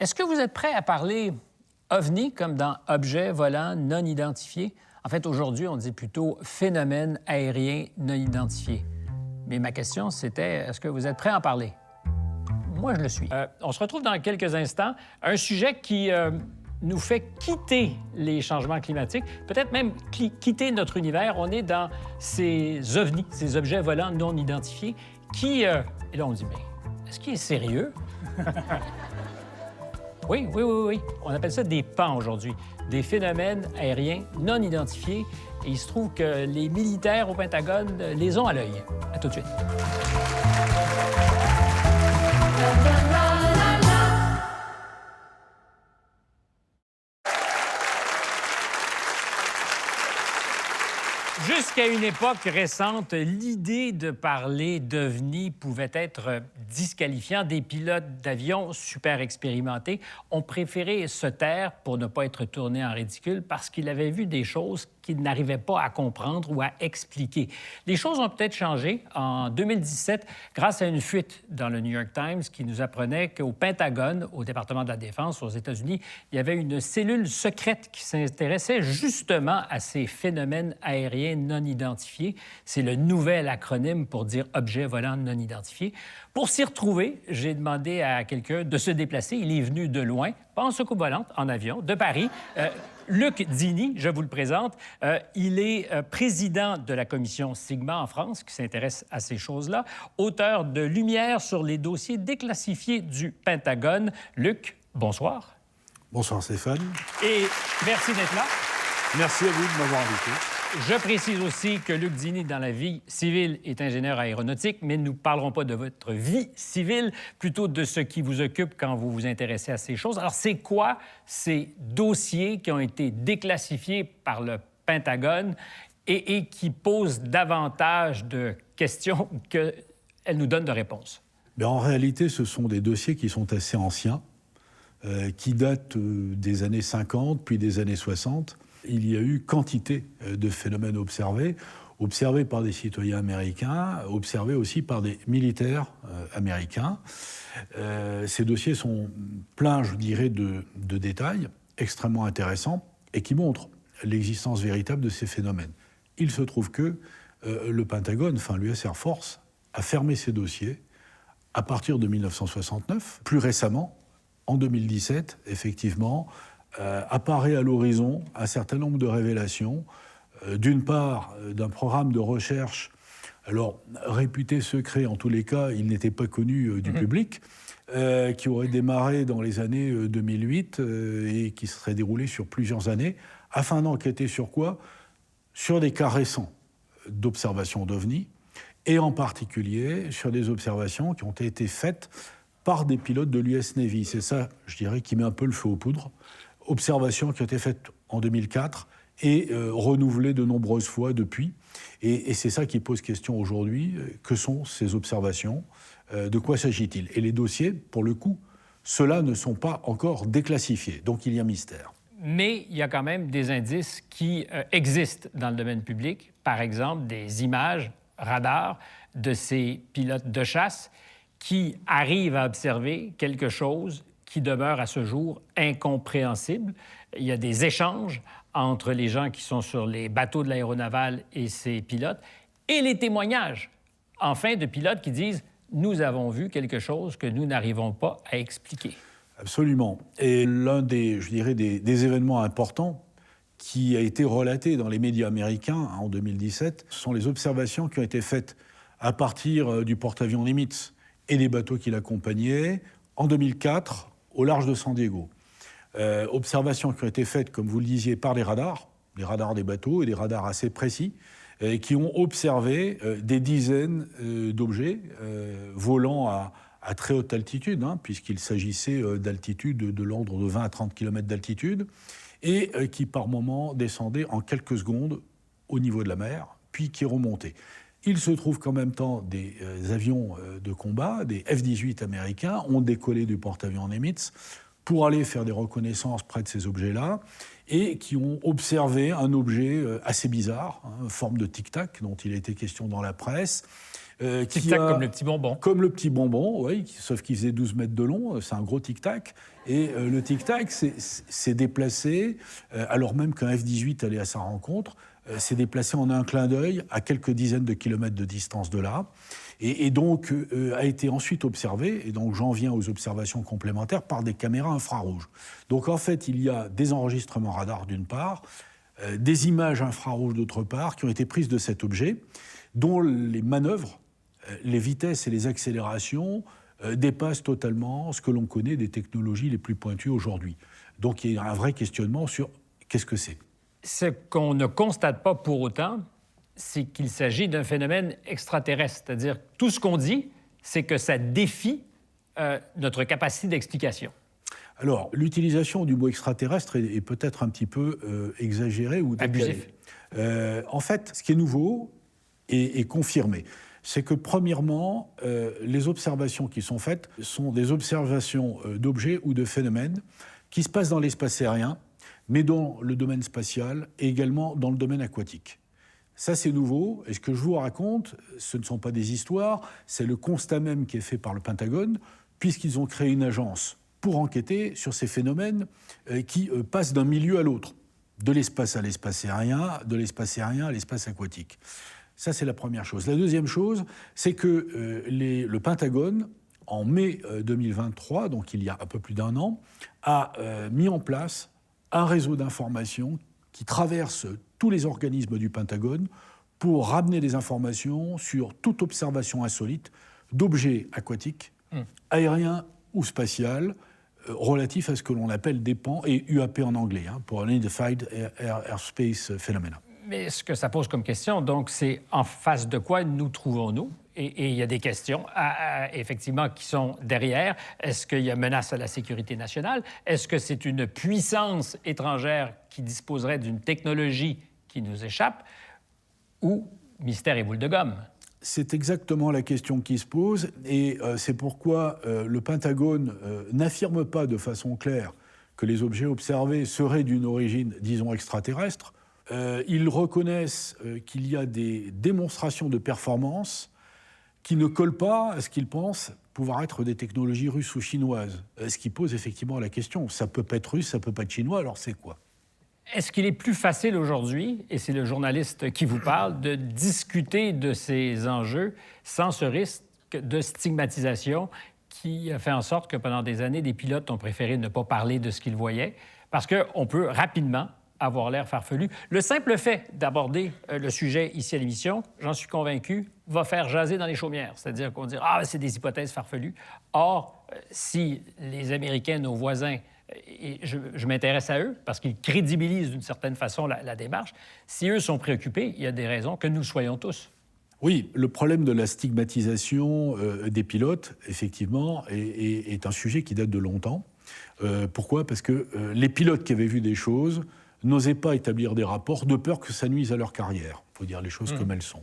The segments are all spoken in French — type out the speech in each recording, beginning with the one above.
Est-ce que vous êtes prêt à parler OVNI comme dans objet volant non identifié? En fait, aujourd'hui, on dit plutôt phénomène aérien non identifié. Mais ma question, c'était, est-ce que vous êtes prêt à en parler? Moi, je le suis. On se retrouve dans quelques instants. Un sujet qui nous fait quitter les changements climatiques, peut-être même quitter notre univers. On est dans ces OVNI, ces objets volants non identifiés, qui... Et là, on dit, mais est-ce qu'il est sérieux? Oui. On appelle ça des PAN aujourd'hui, des phénomènes aériens non identifiés. Et il se trouve que les militaires au Pentagone les ont à l'œil. À tout de suite. Jusqu'à une époque récente, l'idée de parler d'OVNI pouvait être disqualifiant. Des pilotes d'avion super expérimentés ont préféré se taire pour ne pas être tournés en ridicule parce qu'ils avaient vu des choses qu'ils n'arrivaient pas à comprendre ou à expliquer. Les choses ont peut-être changé en 2017 grâce à une fuite dans le New York Times qui nous apprenait qu'au Pentagone, au département de la Défense aux États-Unis, il y avait une cellule secrète qui s'intéressait justement à ces phénomènes aériens non identifiés. C'est le nouvel acronyme pour dire objet volant non identifié. Pour s'y retrouver, j'ai demandé à quelqu'un de se déplacer. Il est venu de loin, pas en soucoupe volante, en avion, de Paris. Luc Dini, je vous le présente. Il est président de la commission Sigma en France, qui s'intéresse à ces choses-là, auteur de Lumière sur les dossiers déclassifiés du Pentagone. Luc, bonsoir. Bonsoir Stéphane. Et merci d'être là. Merci à vous de m'avoir invité. Je précise aussi que Luc Dini, dans la vie civile, est ingénieur aéronautique, mais nous ne parlerons pas de votre vie civile, plutôt de ce qui vous occupe quand vous vous intéressez à ces choses. Alors, c'est quoi ces dossiers qui ont été déclassifiés par le Pentagone et qui posent davantage de questions qu'elles nous donnent de réponses? Bien, en réalité, ce sont des dossiers qui sont assez anciens, qui datent des années 50, puis des années 60. Il y a eu quantité de phénomènes observés par des citoyens américains, observés aussi par des militaires américains. Ces dossiers sont pleins, je dirais, de détails extrêmement intéressants et qui montrent l'existence véritable de ces phénomènes. Il se trouve que le Pentagone, enfin l'US Air Force, a fermé ces dossiers à partir de 1969. Plus récemment, en 2017, effectivement, apparaît à l'horizon un certain nombre de révélations, d'une part d'un programme de recherche, alors réputé secret en tous les cas, il n'était pas connu du public, qui aurait démarré dans les années 2008 et qui se serait déroulé sur plusieurs années, afin d'enquêter sur quoi? Sur des cas récents d'observation d'OVNI, et en particulier sur des observations qui ont été faites par des pilotes de l'US Navy. C'est ça, je dirais, qui met un peu le feu aux poudres. Observations qui ont été faites en 2004 et renouvelées de nombreuses fois depuis. Et c'est ça qui pose question aujourd'hui. Que sont ces observations? De quoi s'agit-il? Et les dossiers, pour le coup, ceux-là ne sont pas encore déclassifiés. Donc il y a mystère. Mais il y a quand même des indices qui existent dans le domaine public. Par exemple, des images radars de ces pilotes de chasse qui arrivent à observer quelque chose qui demeure à ce jour incompréhensible. Il y a des échanges entre les gens qui sont sur les bateaux de l'aéronavale et ces pilotes, et les témoignages, enfin, de pilotes qui disent « Nous avons vu quelque chose que nous n'arrivons pas à expliquer ». Absolument. Et l'un des, je dirais, des événements importants qui a été relaté dans les médias américains en 2017, ce sont les observations qui ont été faites à partir du porte-avions Nimitz et des bateaux qui l'accompagnaient en 2004 au large de San Diego. Observations qui ont été faites, comme vous le disiez, par les radars des bateaux et des radars assez précis, qui ont observé des dizaines d'objets volant à très haute altitude, puisqu'il s'agissait d'altitude de l'ordre de 20 à 30 km d'altitude, et qui par moments descendaient en quelques secondes au niveau de la mer, puis qui remontaient. Il se trouve qu'en même temps, des avions de combat, des F-18 américains, ont décollé du porte-avions Nimitz pour aller faire des reconnaissances près de ces objets-là, et qui ont observé un objet assez bizarre, forme de tic-tac, dont il a été question dans la presse, Tic-tac comme le petit bonbon. Comme le petit bonbon, oui, sauf qu'il faisait 12 mètres de long, c'est un gros tic-tac. Et le tic-tac s'est déplacé, alors même qu'un F-18 allait à sa rencontre, s'est déplacé en un clin d'œil à quelques dizaines de kilomètres de distance de là, et donc a été ensuite observé, et donc j'en viens aux observations complémentaires, par des caméras infrarouges. Donc en fait, il y a des enregistrements radar d'une part, des images infrarouges d'autre part, qui ont été prises de cet objet, dont les manœuvres, les vitesses et les accélérations dépassent totalement ce que l'on connaît des technologies les plus pointues aujourd'hui. Donc il y a un vrai questionnement sur qu'est-ce que c'est. Ce qu'on ne constate pas pour autant, c'est qu'il s'agit d'un phénomène extraterrestre. C'est-à-dire tout ce qu'on dit, c'est que ça défie notre capacité d'explication. Alors, l'utilisation du mot extraterrestre est peut-être un petit peu exagérée ou décalée. Abusif. En fait, ce qui est nouveau et confirmé, c'est que, premièrement, les observations qui sont faites sont des observations d'objets ou de phénomènes qui se passent dans l'espace aérien, mais dans le domaine spatial et également dans le domaine aquatique. Ça, c'est nouveau. Et ce que je vous raconte, ce ne sont pas des histoires, c'est le constat même qui est fait par le Pentagone, puisqu'ils ont créé une agence pour enquêter sur ces phénomènes qui passent d'un milieu à l'autre, de l'espace à l'espace aérien, de l'espace aérien à l'espace aquatique. Ça, c'est la première chose. La deuxième chose, c'est que le Pentagone, en mai 2023, donc il y a un peu plus d'un an, a mis en place un réseau d'information qui traverse tous les organismes du Pentagone pour ramener des informations sur toute observation insolite d'objets aquatiques, aériens ou spatials, relatifs à ce que l'on appelle des PAN et UAP en anglais, pour Unidentified Airspace Phenomena. Mais ce que ça pose comme question, donc, c'est en face de quoi nous trouvons-nous? Et il y a des questions, effectivement, qui sont derrière. Est-ce qu'il y a menace à la sécurité nationale? Est-ce que c'est une puissance étrangère qui disposerait d'une technologie qui nous échappe? Ou mystère et boule de gomme? C'est exactement la question qui se pose, et c'est pourquoi le Pentagone n'affirme pas de façon claire que les objets observés seraient d'une origine, disons, extraterrestre. Ils reconnaissent qu'il y a des démonstrations de performance qui ne collent pas à ce qu'ils pensent pouvoir être des technologies russes ou chinoises. Ce qui pose effectivement la question. Ça peut pas être russe, ça peut pas être chinois, alors c'est quoi? Est-ce qu'il est plus facile aujourd'hui, et c'est le journaliste qui vous parle, de discuter de ces enjeux sans ce risque de stigmatisation qui a fait en sorte que pendant des années, des pilotes ont préféré ne pas parler de ce qu'ils voyaient parce qu'on peut rapidement avoir l'air farfelu. Le simple fait d'aborder le sujet ici à l'émission, j'en suis convaincu, va faire jaser dans les chaumières. C'est-à-dire qu'on dit « Ah, c'est des hypothèses farfelues ». Or, si les Américains, nos voisins, et je m'intéresse à eux parce qu'ils crédibilisent d'une certaine façon la démarche, si eux sont préoccupés, il y a des raisons que nous soyons tous. Oui, le problème de la stigmatisation des pilotes, effectivement, est un sujet qui date de longtemps. Pourquoi? Parce que les pilotes qui avaient vu des choses n'osaient pas établir des rapports de peur que ça nuise à leur carrière. Il faut dire les choses comme elles sont.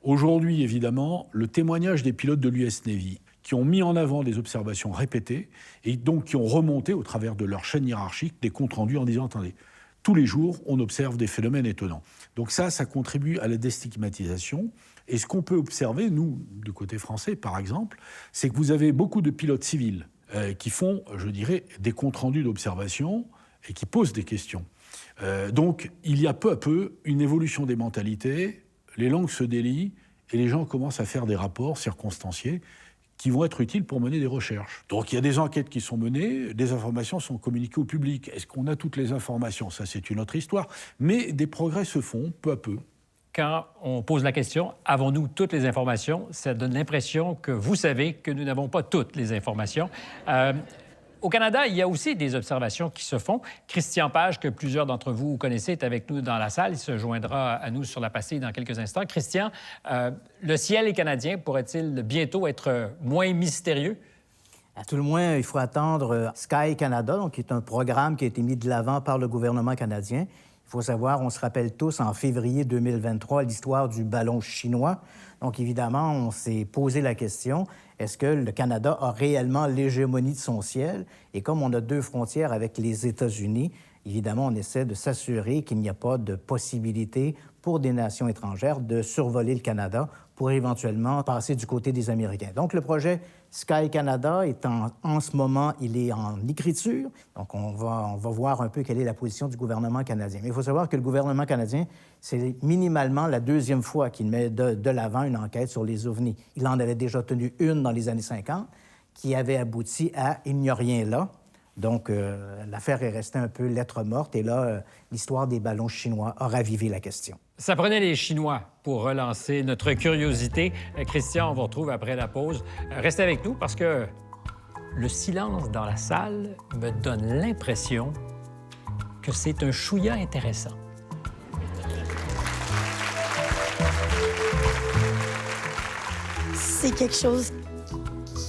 Aujourd'hui, évidemment, le témoignage des pilotes de l'US Navy qui ont mis en avant des observations répétées et donc qui ont remonté au travers de leur chaîne hiérarchique des comptes rendus en disant « Attendez, tous les jours, on observe des phénomènes étonnants ». Donc ça contribue à la déstigmatisation. Et ce qu'on peut observer, nous, du côté français, par exemple, c'est que vous avez beaucoup de pilotes civils qui font, je dirais, des comptes rendus d'observation et qui posent des questions. Donc, il y a peu à peu une évolution des mentalités, les langues se délient et les gens commencent à faire des rapports circonstanciés qui vont être utiles pour mener des recherches. Donc, il y a des enquêtes qui sont menées, des informations sont communiquées au public. Est-ce qu'on a toutes les informations? Ça, c'est une autre histoire. Mais des progrès se font peu à peu. Quand on pose la question « Avons-nous toutes les informations ?» ça donne l'impression que vous savez que nous n'avons pas toutes les informations. Au Canada, il y a aussi des observations qui se font. Christian Page, que plusieurs d'entre vous connaissez, est avec nous dans la salle. Il se joindra à nous sur la pastille dans quelques instants. Christian, le ciel canadien pourrait-il bientôt être moins mystérieux? À tout le moins, il faut attendre Sky Canada, donc, qui est un programme qui a été mis de l'avant par le gouvernement canadien. Il faut savoir, on se rappelle tous, en février 2023, l'histoire du ballon chinois. Donc, évidemment, on s'est posé la question, est-ce que le Canada a réellement l'hégémonie de son ciel? Et comme on a deux frontières avec les États-Unis, évidemment, on essaie de s'assurer qu'il n'y a pas de possibilité pour des nations étrangères de survoler le Canada pour éventuellement passer du côté des Américains. Donc, le projet Sky Canada est en ce moment, il est en écriture. Donc, on va voir un peu quelle est la position du gouvernement canadien. Mais il faut savoir que le gouvernement canadien, c'est minimalement la deuxième fois qu'il met de l'avant une enquête sur les ovnis. Il en avait déjà tenu une dans les années 50 qui avait abouti à « il n'y a rien là ». Donc, l'affaire est restée un peu lettre morte. Et là, l'histoire des ballons chinois a ravivé la question. Ça prenait les Chinois pour relancer notre curiosité. Christian, on vous retrouve après la pause. Restez avec nous parce que le silence dans la salle me donne l'impression que c'est un chouïa intéressant. C'est quelque chose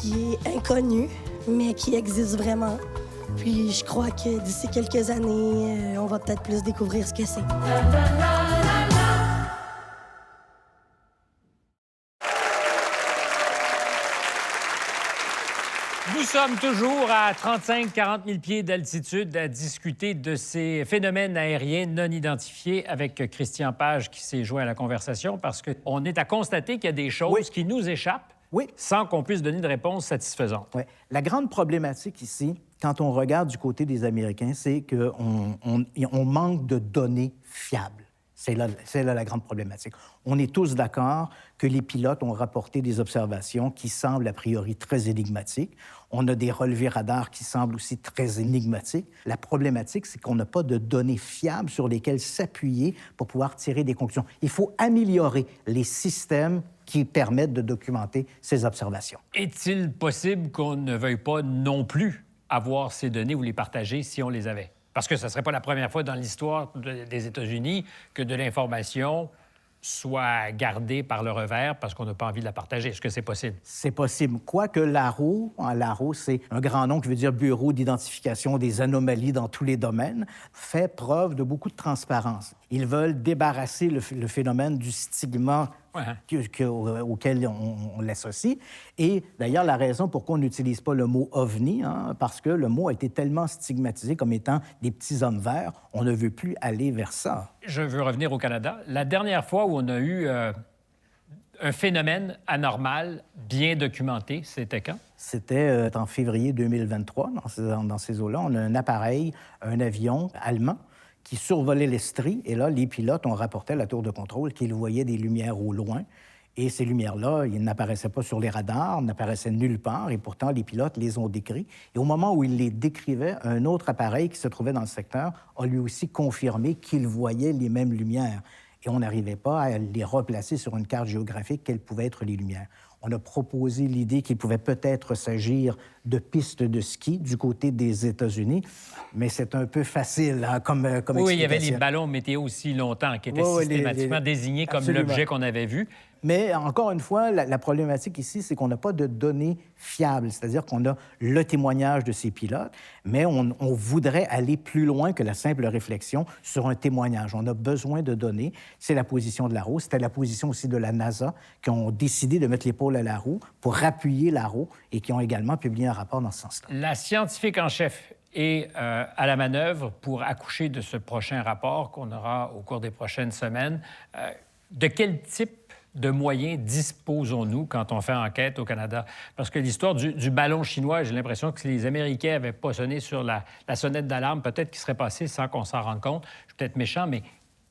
qui est inconnu, mais qui existe vraiment. Puis je crois que d'ici quelques années, on va peut-être plus découvrir ce que c'est. Nous sommes toujours à 35-40 000 pieds d'altitude à discuter de ces phénomènes aériens non identifiés avec Christian Page qui s'est joint à la conversation parce qu'on est à constater qu'il y a des choses qui nous échappent sans qu'on puisse donner de réponse satisfaisante. Oui. La grande problématique ici, quand on regarde du côté des Américains, c'est qu'on manque de données fiables. C'est là la grande problématique. On est tous d'accord que les pilotes ont rapporté des observations qui semblent a priori très énigmatiques. On a des relevés radars qui semblent aussi très énigmatiques. La problématique, c'est qu'on n'a pas de données fiables sur lesquelles s'appuyer pour pouvoir tirer des conclusions. Il faut améliorer les systèmes qui permettent de documenter ces observations. Est-il possible qu'on ne veuille pas non plus avoir ces données ou les partager si on les avait? Parce que ce ne serait pas la première fois dans l'histoire des États-Unis que de l'information soit gardée par le revers parce qu'on n'a pas envie de la partager. Est-ce que c'est possible? C'est possible. Quoique l'ARO, c'est un grand nom qui veut dire Bureau d'identification des anomalies dans tous les domaines, fait preuve de beaucoup de transparence. Ils veulent débarrasser le phénomène du stigma auquel on l'associe. Et d'ailleurs, la raison pourquoi on n'utilise pas le mot ovni, parce que le mot a été tellement stigmatisé comme étant des petits hommes verts, on ne veut plus aller vers ça. Je veux revenir au Canada. La dernière fois où on a eu un phénomène anormal bien documenté, c'était quand? C'était en février 2023, dans ces eaux-là. On a un appareil, un avion allemand, qui survolait l'Estrie. Et là, les pilotes ont rapporté à la tour de contrôle qu'ils voyaient des lumières au loin. Et ces lumières-là, ils n'apparaissaient pas sur les radars, n'apparaissaient nulle part. Et pourtant, les pilotes les ont décrits. Et au moment où ils les décrivaient, un autre appareil qui se trouvait dans le secteur a lui aussi confirmé qu'il voyait les mêmes lumières. Et on n'arrivait pas à les replacer sur une carte géographique quelles pouvaient être les lumières. On a proposé l'idée qu'il pouvait peut-être s'agir de pistes de ski du côté des États-Unis, mais c'est un peu facile comme explication. Oui, il y avait les ballons météo aussi longtemps qui étaient systématiquement désignés comme l'objet qu'on avait vu. Mais encore une fois, la problématique ici, c'est qu'on n'a pas de données fiables, c'est-à-dire qu'on a le témoignage de ces pilotes, mais on voudrait aller plus loin que la simple réflexion sur un témoignage. On a besoin de données. C'est la position de l'ARO, c'était la position aussi de la NASA, qui ont décidé de mettre l'épaule à la roue pour appuyer l'ARO et qui ont également publié un rapport dans ce sens-là. La scientifique en chef est à la manœuvre pour accoucher de ce prochain rapport qu'on aura au cours des prochaines semaines. De quel type de moyens disposons-nous quand on fait enquête au Canada? Parce que l'histoire du ballon chinois, j'ai l'impression que si les Américains n'avaient pas sonné sur la sonnette d'alarme, peut-être qu'il serait passé sans qu'on s'en rende compte. Je suis peut-être méchant, mais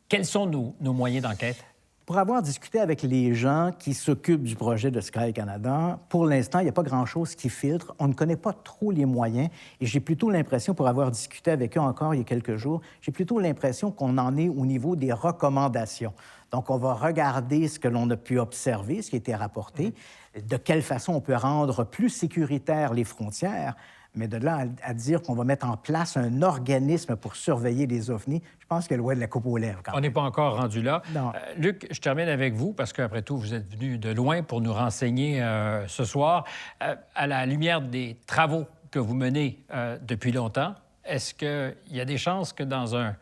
quels sont nos moyens d'enquête? Pour avoir discuté avec les gens qui s'occupent du projet de Sky Canada, pour l'instant, il n'y a pas grand-chose qui filtre. On ne connaît pas trop les moyens et j'ai plutôt l'impression, pour avoir discuté avec eux encore il y a quelques jours, j'ai plutôt l'impression qu'on en est au niveau des recommandations. Donc, on va regarder ce que l'on a pu observer, ce qui a été rapporté, de quelle façon on peut rendre plus sécuritaires les frontières. Mais de là à dire qu'on va mettre en place un organisme pour surveiller les ovnis, je pense qu'il y a loin de la coupe aux lèvres. On n'est pas encore rendu là. Non. Luc, je termine avec vous, parce qu'après tout, vous êtes venu de loin pour nous renseigner ce soir. À la lumière des travaux que vous menez depuis longtemps, est-ce qu'il y a des chances que dans un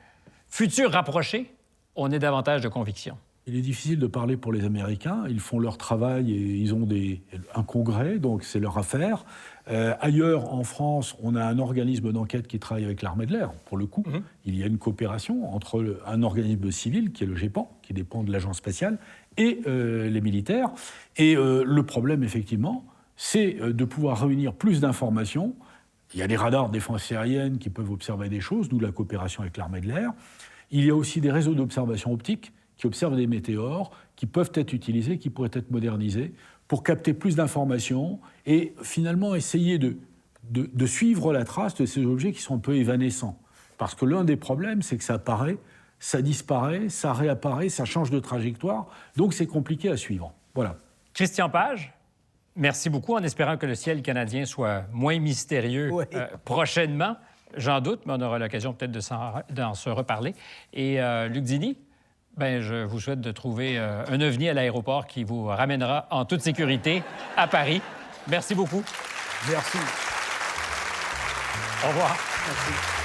futur rapproché, on ait davantage de conviction? Il est difficile de parler pour les Américains. Ils font leur travail et ils ont un congrès, donc c'est leur affaire. Ailleurs, en France, on a un organisme d'enquête qui travaille avec l'armée de l'air. Pour le coup, il y a une coopération entre un organisme civil, qui est le GEPAN, qui dépend de l'agence spatiale, et les militaires. Et le problème, effectivement, c'est de pouvoir réunir plus d'informations. Il y a des radars de défense aérienne qui peuvent observer des choses, d'où la coopération avec l'armée de l'air. Il y a aussi des réseaux d'observation optique qui observent des météores, qui peuvent être utilisés, qui pourraient être modernisés pour capter plus d'informations et finalement essayer de suivre la trace de ces objets qui sont un peu évanescents. Parce que l'un des problèmes, c'est que ça apparaît, ça disparaît, ça réapparaît, ça change de trajectoire, donc c'est compliqué à suivre. Voilà. Christian Page, merci beaucoup, en espérant que le ciel canadien soit moins mystérieux prochainement. J'en doute, mais on aura l'occasion peut-être d'en se reparler. Et Luc Dini, je vous souhaite de trouver un ovni à l'aéroport qui vous ramènera en toute sécurité à Paris. Merci beaucoup. Merci. Au revoir. Merci.